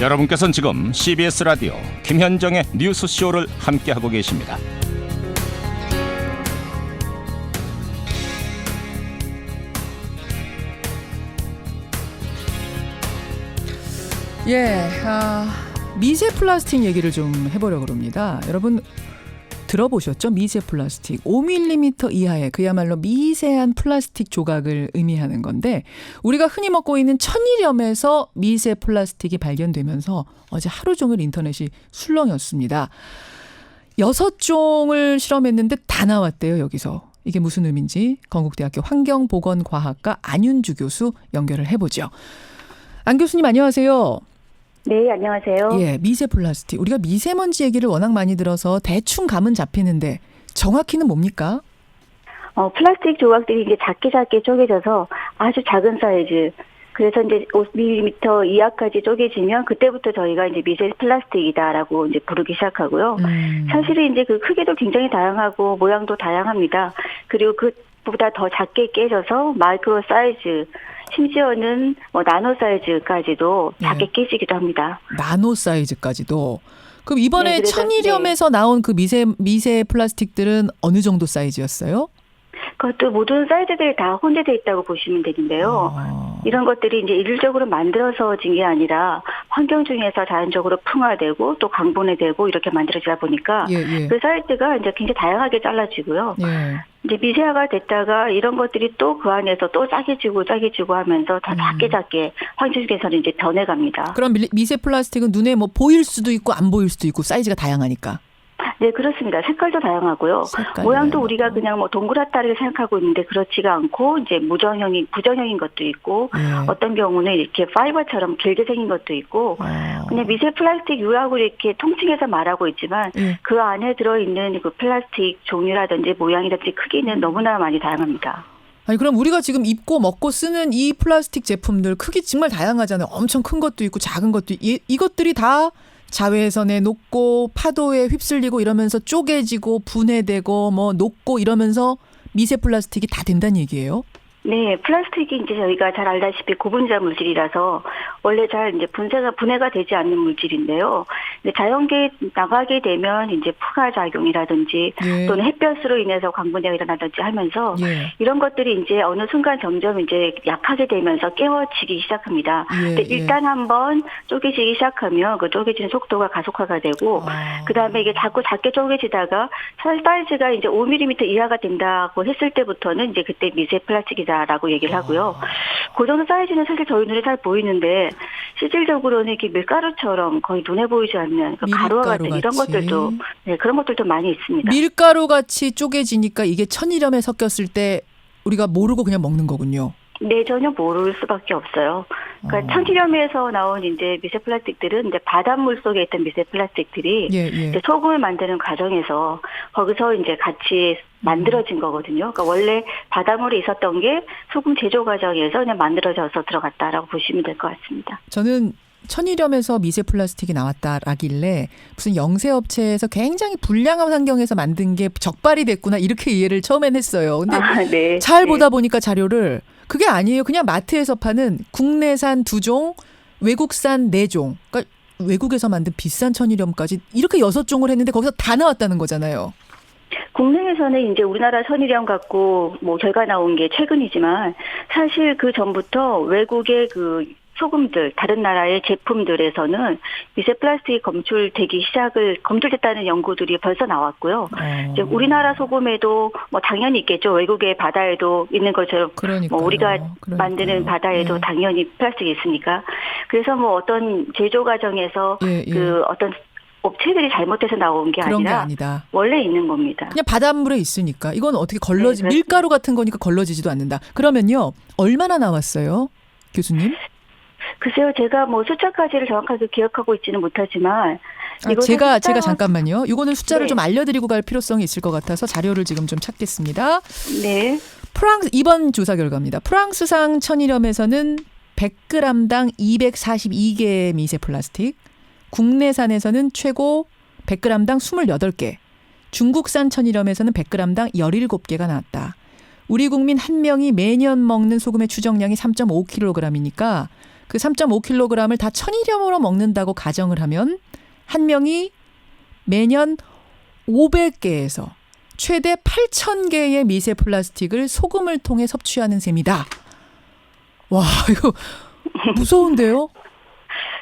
여러분께서는 지금 CBS 라디오 김현정의 뉴스쇼를 함께하고 계십니다. 미세 플라스틱 얘기를 좀 해보려고 합니다. 여러분 들어보셨죠? 미세 플라스틱 5mm 이하의 그야말로 미세한 플라스틱 조각을 의미하는 건데, 우리가 흔히 먹고 있는 천일염에서 미세 플라스틱이 발견되면서 어제 하루 종일 인터넷이 술렁였습니다. 6종을 실험했는데 다 나왔대요. 여기서 이게 무슨 의미인지 건국대학교 환경보건과학과 안윤주 교수 연결을 해보죠. 안 교수님 안녕하세요. 네, 안녕하세요. 예, 미세 플라스틱. 우리가 미세먼지 얘기를 워낙 많이 들어서 대충 감은 잡히는데 정확히는 뭡니까? 플라스틱 조각들이 이제 작게 쪼개져서 아주 작은 사이즈. 그래서 이제 5mm 이하까지 쪼개지면 그때부터 저희가 이제 미세 플라스틱이다라고 이제 부르기 시작하고요. 사실은 이제 그 크기도 굉장히 다양하고 모양도 다양합니다. 그리고 그보다 더 작게 깨져서 마이크로 사이즈, 심지어는 나노 사이즈까지도 작게 깨지기도 합니다. 나노 사이즈까지도. 그럼 이번에 네, 천일염에서 나온 그 미세 플라스틱들은 어느 정도 사이즈였어요? 그것도 모든 사이즈들이 다 혼재되어 있다고 보시면 되는데요. 이런 것들이 이제 일률적으로 만들어서진 게 아니라 환경 중에서 자연적으로 풍화되고 또 강분해되고 이렇게 만들어지다 보니까 그 사이즈가 이제 굉장히 다양하게 잘라지고요. 이제 미세화가 됐다가 이런 것들이 또 그 안에서 또 짜게지고 하면서 더 작게 환경 중에서는 이제 변해갑니다. 그럼 미세 플라스틱은 눈에 뭐 보일 수도 있고 안 보일 수도 있고 사이즈가 다양하니까. 네, 그렇습니다. 색깔도 다양하고요. 모양도 우리가 그냥 동그랗다를 생각하고 있는데 그렇지가 않고 이제 부정형인 것도 있고 어떤 경우는 이렇게 파이버처럼 길게 생긴 것도 있고 그냥 미세 플라스틱 유라고 이렇게 통칭해서 말하고 있지만 그 안에 들어있는 그 플라스틱 종류라든지 모양이라든지 크기는 너무나 많이 다양합니다. 아니 그럼 우리가 지금 입고 먹고 쓰는 이 플라스틱 제품들 크기 정말 다양하잖아요. 엄청 큰 것도 있고 작은 것도 이것들이 다 자외선에 녹고 파도에 휩쓸리고 이러면서 쪼개지고 분해되고 녹고 이러면서 미세 플라스틱이 다 된다는 얘기예요? 네, 플라스틱이 이제 저희가 잘 알다시피 고분자 물질이라서 원래 잘 이제 분해가 되지 않는 물질인데요. 근데 자연계에 나가게 되면 이제 풍화작용이라든지 또는 햇볕으로 인해서 광분해가 일어나든지 하면서 이런 것들이 이제 어느 순간 점점 이제 약하게 되면서 깨워지기 시작합니다. 근데 일단 한번 쪼개지기 시작하면 그 쪼개지는 속도가 가속화가 되고 그다음에 이게 자꾸 작게 쪼개지다가 사이즈가 이제 5mm 이하가 된다고 했을 때부터는 이제 그때 미세 플라스틱이다. 라고 얘기를 하고요. 그 정도 사이즈는 사실 저희 눈에 잘 보이는데 실질적으로는 이렇게 밀가루처럼 거의 눈에 보이지 않는 가루와 같은 이런 것들도 그런 것들도 많이 있습니다. 밀가루 같이 쪼개지니까 이게 천일염에 섞였을 때 우리가 모르고 그냥 먹는 거군요. 네, 전혀 모를 수밖에 없어요. 그러니까 천일염에서 나온 이제 미세 플라스틱들은 이제 바닷물 속에 있던 미세 플라스틱들이 이제 소금을 만드는 과정에서 거기서 이제 같이 만들어진 거거든요. 그러니까 원래 바닷물에 있었던 게 소금 제조 과정에서 그냥 만들어져서 들어갔다라고 보시면 될 것 같습니다. 저는 천일염에서 미세 플라스틱이 나왔다라길래 무슨 영세업체에서 굉장히 불량한 환경에서 만든 게 적발이 됐구나 이렇게 이해를 처음엔 했어요. 근데 잘 보다 보니까 자료를 그게 아니에요. 그냥 마트에서 파는 국내산 2종, 외국산 4종. 그러니까 외국에서 만든 비싼 천일염까지 이렇게 6종을 했는데 거기서 다 나왔다는 거잖아요. 국내에서는 이제 우리나라 천일염 갖고 결과 나온 게 최근이지만 사실 그 전부터 외국의 그 소금들, 다른 나라의 제품들에서는 미세 플라스틱이 검출됐다는 연구들이 벌써 나왔고요. 이제 우리나라 소금에도 당연히 있겠죠. 외국의 바다에도 있는 것처럼 우리가 만드는 바다에도 당연히 플라스틱이 있으니까. 그래서 어떤 제조 과정에서 그 어떤 업체들이 잘못해서 나온 게 아니라 원래 있는 겁니다. 그냥 바닷물에 있으니까. 이건 어떻게 밀가루 같은 거니까 걸러지지도 않는다. 그러면요. 얼마나 나왔어요? 교수님? 글쎄요. 제가 숫자까지를 정확하게 기억하고 있지는 못하지만 제가 잠깐만요. 이거는 숫자를 좀 알려드리고 갈 필요성이 있을 것 같아서 자료를 지금 좀 찾겠습니다. 네. 이번 조사 결과입니다. 프랑스상 천일염에서는 100g당 242개의 미세 플라스틱, 국내산에서는 최고 100g당 28개, 중국산 천일염에서는 100g당 17개가 나왔다. 우리 국민 1명이 매년 먹는 소금의 추정량이 3.5kg이니까 그 3.5kg을 다 천일염으로 먹는다고 가정을 하면 한 명이 매년 500개에서 최대 8,000개의 미세 플라스틱을 소금을 통해 섭취하는 셈이다. 와, 이거 무서운데요?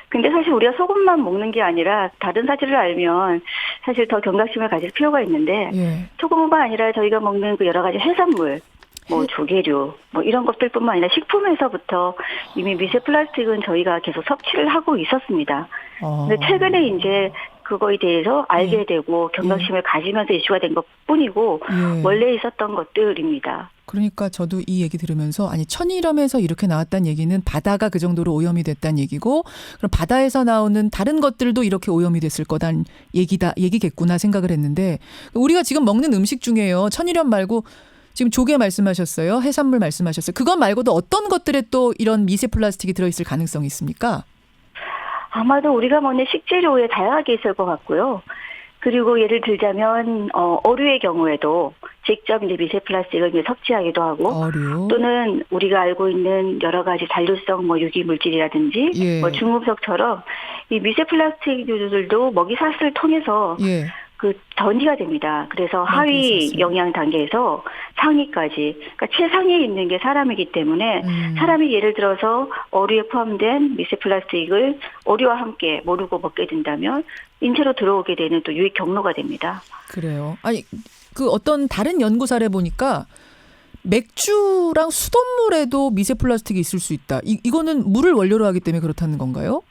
근데 사실 우리가 소금만 먹는 게 아니라 다른 사실을 알면 사실 더 경각심을 가질 필요가 있는데 예. 소금뿐만 아니라 저희가 먹는 그 여러 가지 해산물, 뭐 조개류, 뭐 이런 것들뿐만 아니라 식품에서부터 이미 미세 플라스틱은 저희가 계속 섭취를 하고 있었습니다. 근데 최근에 이제 그거에 대해서 알게 되고 경각심을 가지면서 이슈가 된 것뿐이고 원래 있었던 것들입니다. 그러니까 저도 이 얘기 들으면서 아니 천일염에서 이렇게 나왔다는 얘기는 바다가 그 정도로 오염이 됐다는 얘기고 그럼 바다에서 나오는 다른 것들도 이렇게 오염이 됐을 거란 얘기겠구나 생각을 했는데 우리가 지금 먹는 음식 중에요. 천일염 말고 지금 조개 말씀하셨어요. 해산물 말씀하셨어요. 그것 말고도 어떤 것들에 또 이런 미세 플라스틱이 들어있을 가능성이 있습니까? 아마도 우리가 먹는 식재료에 다양하게 있을 것 같고요. 그리고 예를 들자면 어류의 경우에도 직접 이제 미세 플라스틱을 이제 섭취하기도 하고 어류. 또는 우리가 알고 있는 여러 가지 잔류성 뭐 유기 물질이라든지 예. 뭐 중금속처럼 이 미세 플라스틱들도 먹이사슬을 통해서 예. 그 전이가 됩니다. 그래서 하위 영양 단계에서 상위까지, 그러니까 최상위에 있는 게 사람이기 때문에 사람이 예를 들어서 어류에 포함된 미세 플라스틱을 어류와 함께 모르고 먹게 된다면 인체로 들어오게 되는 또 유입 경로가 됩니다. 그래요. 아니 그 어떤 다른 연구 사례 보니까 맥주랑 수돗물에도 미세 플라스틱이 있을 수 있다. 이거는 물을 원료로 하기 때문에 그렇다는 건가요?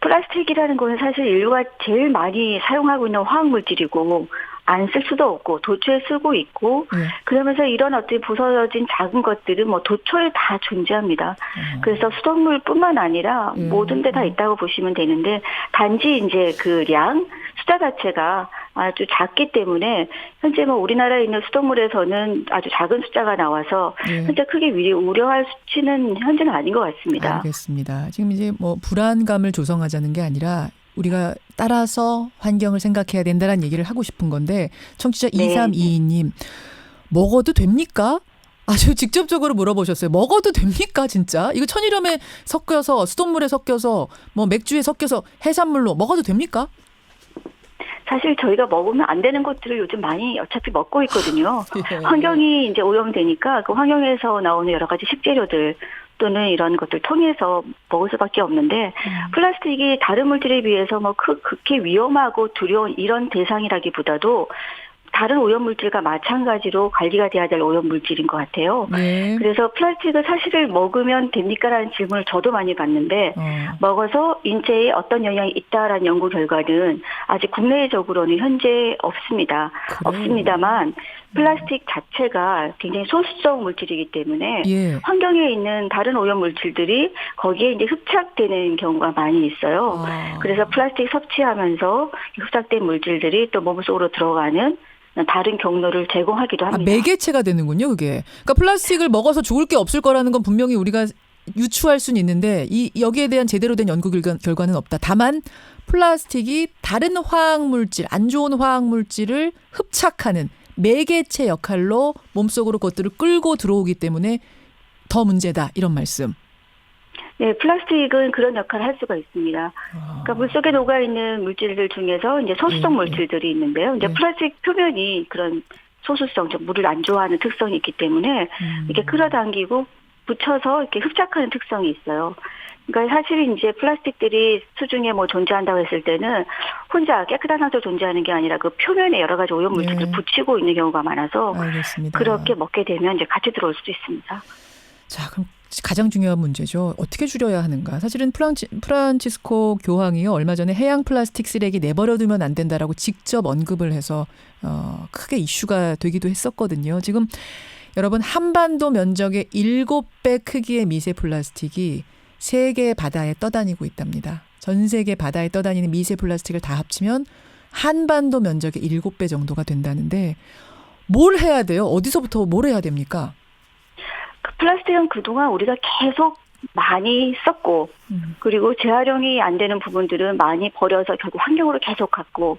플라스틱이라는 것은 사실 인류가 제일 많이 사용하고 있는 화학물질이고 안 쓸 수도 없고 도초에 쓰고 있고 그러면서 이런 어떤 부서진 작은 것들은 뭐 도초에 다 존재합니다. 그래서 수돗물뿐만 아니라 모든 데 다 있다고 보시면 되는데 단지 이제 그 숫자 자체가 아주 작기 때문에 현재 뭐 우리나라에 있는 수돗물에서는 아주 작은 숫자가 나와서 현재 크게 우려할 수치는 현재는 아닌 것 같습니다. 알겠습니다. 지금 이제 뭐 불안감을 조성하자는 게 아니라 우리가 따라서 환경을 생각해야 된다는 얘기를 하고 싶은 건데 청취자 2322님 먹어도 됩니까? 아주 직접적으로 물어보셨어요. 먹어도 됩니까 진짜? 이거 천일염에 섞여서 수돗물에 섞여서 뭐 맥주에 섞여서 해산물로 먹어도 됩니까? 사실 저희가 먹으면 안 되는 것들을 요즘 많이 어차피 먹고 있거든요. 환경이 이제 오염되니까 그 환경에서 나오는 여러 가지 식재료들 또는 이런 것들 통해서 먹을 수밖에 없는데 플라스틱이 다른 물질에 비해서 뭐 극히 위험하고 두려운 이런 대상이라기보다도 다른 오염물질과 마찬가지로 관리가 돼야 될 오염물질인 것 같아요. 그래서 플라스틱을 사실을 먹으면 됩니까라는 질문을 저도 많이 받는데 먹어서 인체에 어떤 영향이 있다라는 연구 결과는 아직 국내적으로는 현재 없습니다. 없습니다만 플라스틱 자체가 굉장히 소수성 물질이기 때문에 환경에 있는 다른 오염물질들이 거기에 이제 흡착되는 경우가 많이 있어요. 그래서 플라스틱 섭취하면서 흡착된 물질들이 또 몸속으로 들어가는 다른 경로를 제공하기도 합니다. 매개체가 되는군요, 그게. 그러니까 플라스틱을 먹어서 좋을 게 없을 거라는 건 분명히 우리가 유추할 수는 있는데 여기에 대한 제대로 된 연구 결과는 없다. 다만 플라스틱이 다른 화학물질, 안 좋은 화학물질을 흡착하는 매개체 역할로 몸속으로 그것들을 끌고 들어오기 때문에 더 문제다. 이런 말씀. 네, 플라스틱은 그런 역할을 할 수가 있습니다. 그러니까 물속에 녹아있는 물질들 중에서 이제 소수성 물질들이 있는데요. 이제 플라스틱 표면이 그런 소수성, 물을 안 좋아하는 특성이 있기 때문에 이렇게 끌어당기고 붙여서 이렇게 흡착하는 특성이 있어요. 그러니까 사실 이제 플라스틱들이 수중에 뭐 존재한다고 했을 때는 혼자 깨끗한 상태로 존재하는 게 아니라 그 표면에 여러 가지 오염 물질을 붙이고 있는 경우가 많아서 알겠습니다. 그렇게 먹게 되면 이제 같이 들어올 수도 있습니다. 자, 그럼 가장 중요한 문제죠. 어떻게 줄여야 하는가. 사실은 프란치스코 교황이요. 얼마 전에 해양 플라스틱 쓰레기 내버려두면 안 된다라고 직접 언급을 해서 크게 이슈가 되기도 했었거든요. 지금 여러분 한반도 면적의 7배 크기의 미세 플라스틱이 세계 바다에 떠다니고 있답니다. 전 세계 바다에 떠다니는 미세 플라스틱을 다 합치면 한반도 면적의 7배 정도가 된다는데 뭘 해야 돼요? 어디서부터 뭘 해야 됩니까? 플라스틱은 그동안 우리가 계속 많이 썼고 그리고 재활용이 안 되는 부분들은 많이 버려서 결국 환경으로 계속 갔고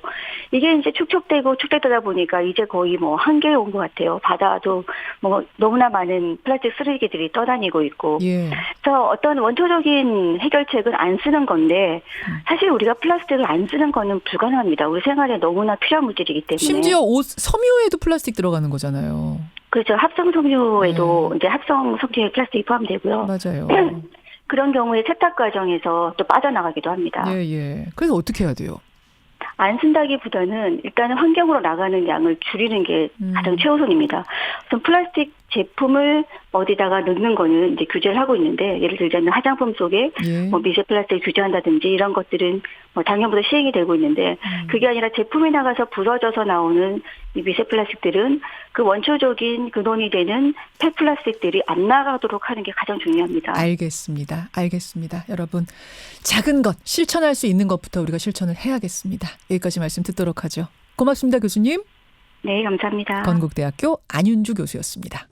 이게 이제 축적되다 보니까 이제 거의 뭐 한계에 온 것 같아요. 바다도 뭐 너무나 많은 플라스틱 쓰레기들이 떠다니고 있고 예. 그래서 어떤 원초적인 해결책은 안 쓰는 건데 사실 우리가 플라스틱을 안 쓰는 거는 불가능합니다. 우리 생활에 너무나 필요한 물질이기 때문에. 심지어 옷 섬유에도 플라스틱 들어가는 거잖아요. 그렇죠. 합성 섬유에도 이제 합성 석유에 플라스틱이 포함되고요. 맞아요. 그런 경우에 세탁 과정에서 또 빠져나가기도 합니다. 예, 예. 그래서 어떻게 해야 돼요? 안 쓴다기보다는 일단은 환경으로 나가는 양을 줄이는 게 가장 최우선입니다. 우선 플라스틱 제품을 어디다가 넣는 거는 이제 규제를 하고 있는데 예를 들자면 화장품 속에 예. 뭐 미세 플라스틱을 규제한다든지 이런 것들은 뭐 작년부터 시행이 되고 있는데 그게 아니라 제품에 나가서 부서져서 나오는 이 미세 플라스틱들은 그 원초적인 근원이 되는 폐플라스틱들이 안 나가도록 하는 게 가장 중요합니다. 알겠습니다. 알겠습니다. 여러분 작은 것 실천할 수 있는 것부터 우리가 실천을 해야겠습니다. 여기까지 말씀 듣도록 하죠. 고맙습니다, 교수님. 네, 감사합니다. 건국대학교 안윤주 교수였습니다.